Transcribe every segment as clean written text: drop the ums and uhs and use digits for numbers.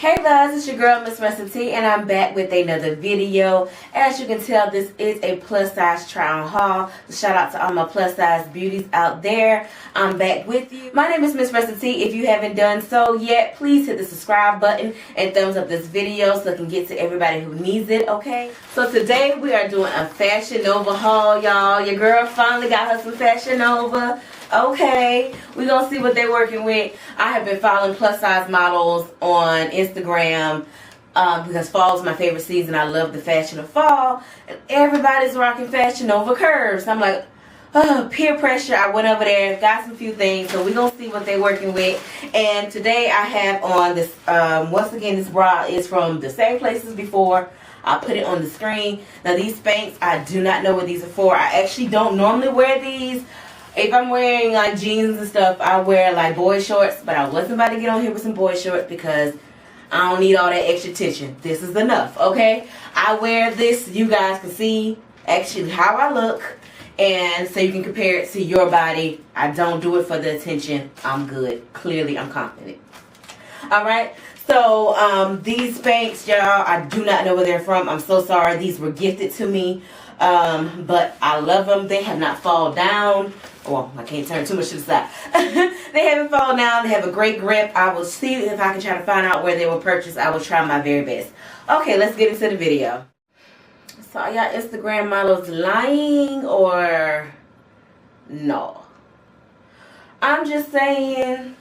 Hey loves, it's your girl MissRessaT and I'm back with another video. As you can tell, this is a plus size try on haul. So shout out to all my plus size beauties out there. I'm back with you. My name is MissRessaT. If you haven't done so yet, please hit the subscribe button and thumbs up this video so it can get to everybody who needs it, okay? So today we are doing a Fashion Nova haul, y'all. Your girl finally got her some Fashion Nova. Okay, we're gonna see what they're working with. I have been following plus size models on Instagram because fall is my favorite season. I love the fashion of fall, and everybody's rocking Fashion Nova curves. I'm like, oh, peer pressure. I went over there, got some few things, so we're gonna see what they're working with. And today I have on this, once again, this bra is from the same place as before. I'll put it on the screen. Now these Spanx, I do not know what these are for. I actually don't normally wear these. If I'm wearing like jeans and stuff, I wear like boy shorts, but I wasn't about to get on here with some boy shorts because I don't need all that extra tension. This is enough, okay? I wear this, you guys can see actually how I look, and so you can compare it to your body. I don't do it for the attention. I'm good. Clearly, I'm confident. Alright, so these Spanx, y'all, I do not know where they're from. I'm so sorry. These were gifted to me. But I love them. They have not fallen down. Well, I can't turn too much to the side. They haven't fallen down. They have a great grip. I will see if I can try to find out where they were purchased. I will try my very best. Okay, let's get into the video. So are y'all Instagram models lying or no? I'm just saying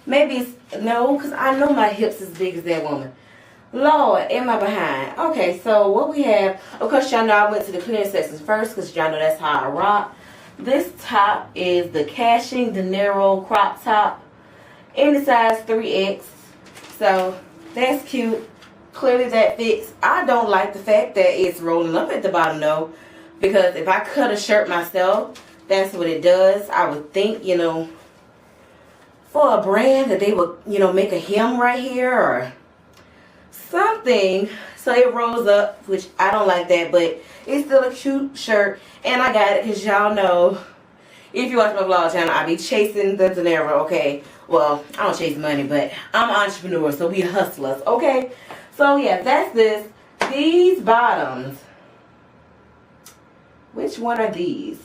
maybe it's no, because I know my hips as big as that woman. Lord, am I behind? Okay, so what we have, of course, y'all know I went to the clearance sections first because y'all know that's how I rock. This top is the Cashing De Niro crop top in the size 3X. So that's cute. Clearly that fits. I don't like the fact that it's rolling up at the bottom though, because if I cut a shirt myself, that's what it does. I would think, you know, for a brand that they would, you know, make a hem right here or something, so it rolls up, which I don't like that, but it's still a cute shirt, and I got it because y'all know, if you watch my vlog channel, I be chasing the dinero, okay? Well, I don't chase money, but I'm an entrepreneur, so we hustlers, okay? So yeah, that's this. These bottoms, which one are these?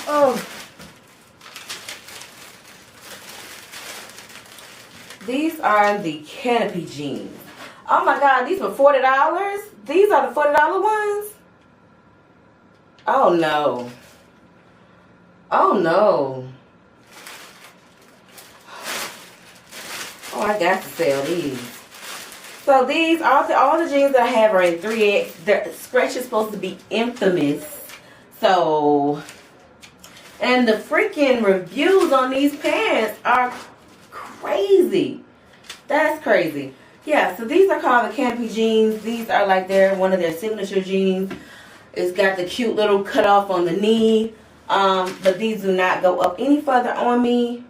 Oh. These are the Canopy jeans. Oh my God, these were $40? These are the $40 ones? Oh no. Oh no. Oh, I got to sell these. So these, all the jeans that I have are in 3X. The stretch is supposed to be infamous. So, and the freaking reviews on these pants are crazy. That's crazy. Yeah, so these are called the Canopy jeans. These are like one of their signature jeans. It's got the cute little cutoff on the knee. But these do not go up any further on me.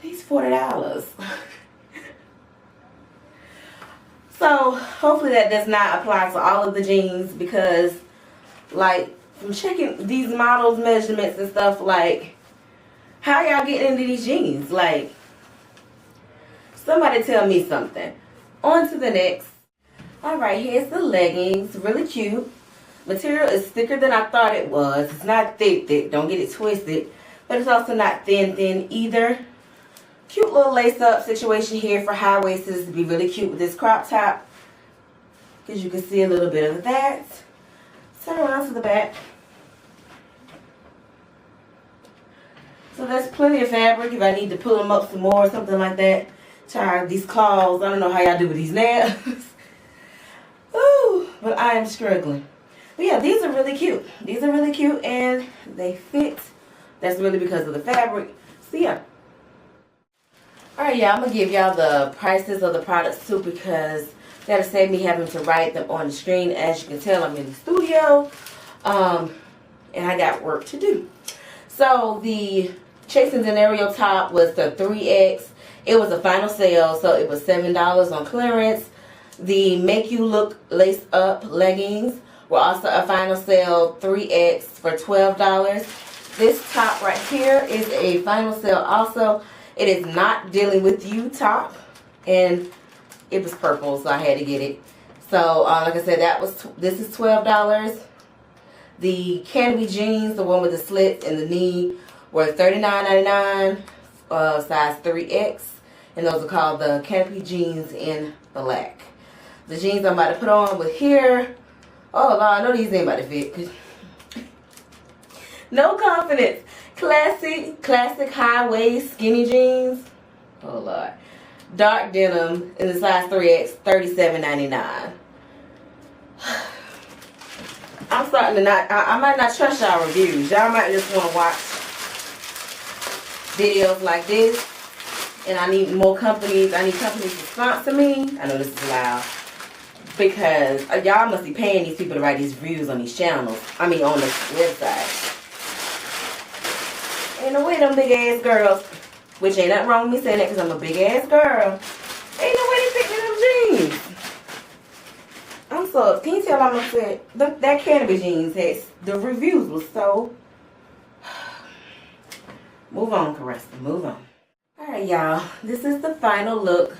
These $40. So hopefully that does not apply to all of the jeans, because like from checking these models' measurements and stuff, like, how y'all getting into these jeans? Like, somebody tell me something. On to the next. Alright, here's the leggings. Really cute. Material is thicker than I thought it was. It's not thick. Don't get it twisted. But it's also not thin either. Cute little lace-up situation here for high-waisters to be really cute with this crop top. Because you can see a little bit of that. Turn around to the back. So there's plenty of fabric if I need to pull them up some more or something like that. Try these claws. I don't know how y'all do with these nails. Ooh, but I am struggling. But yeah, these are really cute. These are really cute and they fit. That's really because of the fabric. So yeah. Alright y'all, I'm going to give y'all the prices of the products too, because that'll save me having to write them on the screen. As you can tell, I'm in the studio. And I got work to do. So the Chasing Denario top was the 3X. It was a final sale, so it was $7 on clearance. The Make You Look Lace Up leggings were were also a final sale 3X for $12. This top right here is a final sale also. It is not dealing with you top, and it was purple, so I had to get it. So like I said, this is $12. The canopy jeans, the one with the slits and the knee, were $39.99, size 3X, and those are called the canopy jeans in black. The jeans I'm about to put on with here, oh Lord, I know these ain't about to fit. No confidence. Classic high waist skinny jeans. Oh Lord. Dark denim in the size 3X, $37.99. I'm starting to not, I might not trust y'all reviews. Y'all might just want to watch videos like this. And I need more companies. I need companies to sponsor me. I know this is loud. Because y'all must be paying these people to write these reviews on these channels. I mean on the website. Ain't no way them big ass girls, which ain't nothing wrong with me saying that because I'm a big ass girl. Ain't no way they fit me them jeans. I'm so, can you tell I'm upset? That canopy jeans has, the reviews was so. Move on, Karessa, move on. Alright y'all, this is the final look.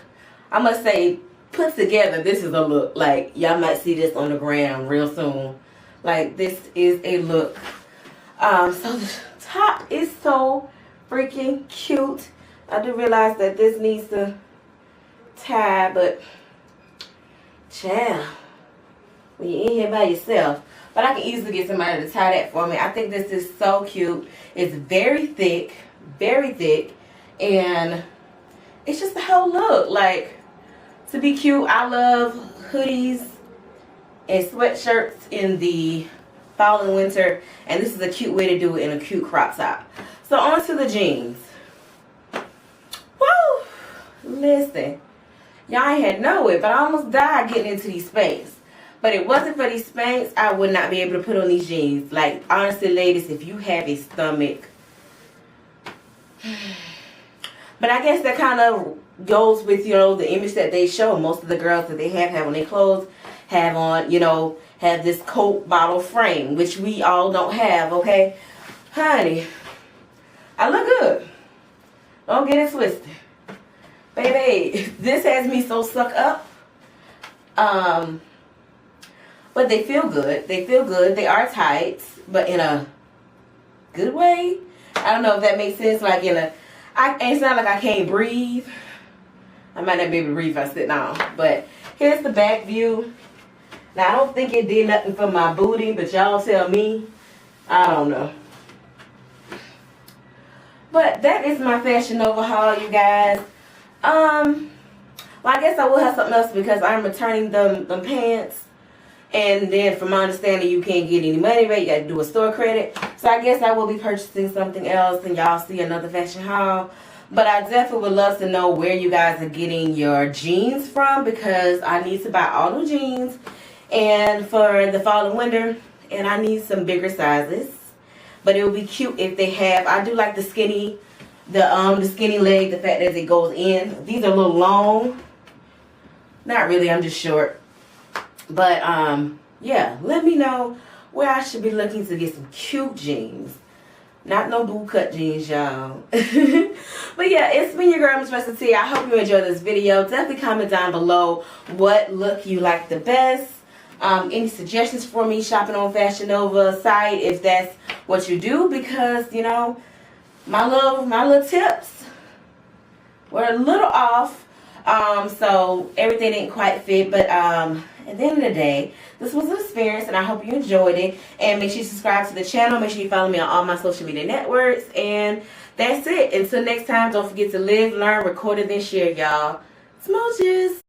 I must say, put together, this is a look. Like, y'all might see this on the ground real soon. Like, this is a look. So the top is so freaking cute. I do realize that this needs to tie, but child, when you're in here by yourself. But I can easily get somebody to tie that for me. I think this is so cute. It's very thick, and it's just the whole look. Like, to be cute, I love hoodies and sweatshirts in the fall and winter, and this is a cute way to do it in a cute crop top. So on to the jeans. Woo! Listen, y'all ain't had know it, but I almost died getting into these Spanx. But it wasn't for these Spanx, I would not be able to put on these jeans. Like, honestly, ladies, if you have a stomach. But I guess that kind of goes with, you know, the image that they show. Most of the girls that they have on their clothes have on, you know, have this Coke bottle frame, which we all don't have, okay? Honey, I look good. Don't get it twisted. Baby, this has me so suck up. But they feel good. They feel good. They are tight, but in a good way. I don't know if that makes sense. Like in a, it's not like I can't breathe. I might not be able to breathe if I sit down. But here's the back view. Now, I don't think it did nothing for my booty, but y'all tell me. I don't know. But that is my Fashion Nova haul, you guys. Well, I guess I will have something else because I'm returning them pants. And then from my understanding, you can't get any money back. You got to do a store credit. So I guess I will be purchasing something else and y'all see another fashion haul. But I definitely would love to know where you guys are getting your jeans from because I need to buy all new jeans and for the fall and winter. And I need some bigger sizes. But it would be cute if they have, I do like the skinny, the skinny leg, the fact that it goes in. These are a little long. Not really, I'm just short. But, yeah, let me know where I should be looking to get some cute jeans. Not no boot cut jeans, y'all. But, yeah, it's been your girl, MissRessaT. I hope you enjoyed this video. Definitely comment down below what look you like the best. Any suggestions for me shopping on Fashion Nova site if that's what you do. Because, you know, my little tips were a little off. So everything didn't quite fit. But, at the end of the day, this was an experience and I hope you enjoyed it. And make sure you subscribe to the channel. Make sure you follow me on all my social media networks. And that's it. Until next time, don't forget to live, learn, record, and then share, y'all. Smooches.